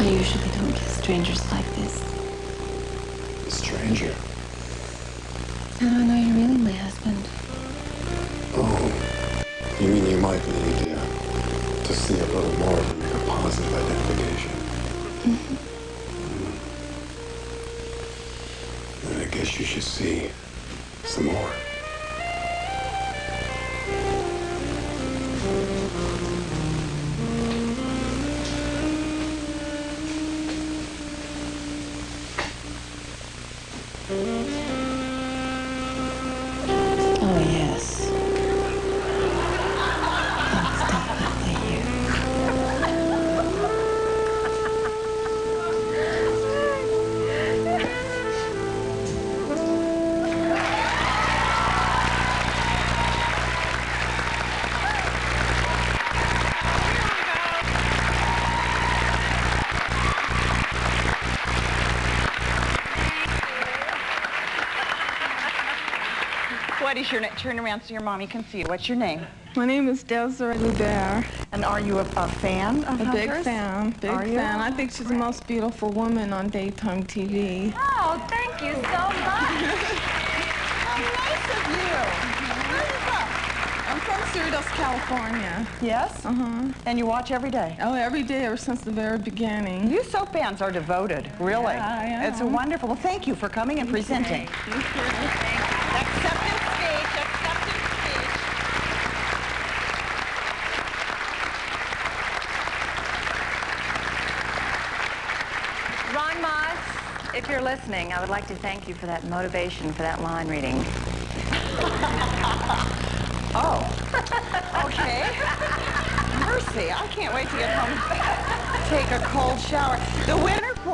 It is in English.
I usually don't kiss strangers like this. A stranger? How do I know you're really my husband? Oh, you mean you might need to see a little more than your positive identification? Then I guess you should see some more. Oh, yes. That's definitely you. What is your name? Turn around so your mommy can see you. What's your name? My name is Desiree Loubert. And are you a fan of A big Huntress? fan, big Are you? fan. I think she's the most beautiful woman on daytime TV. Oh, thank you so much. How nice of you. Where are you from? I'm from Cerritos, California. Yes? And you watch every day? Oh, every day ever since the very beginning. You soap fans are devoted, really. Yeah, I am. It's a wonderful. Well, thank you for coming and presenting. Thank you. Acceptance speech, acceptance speech. Ronn Moss, if you're listening, I would like to thank you for that motivation for that line reading. Oh. Okay. Mercy, I can't wait to get home and take a cold shower. The winner for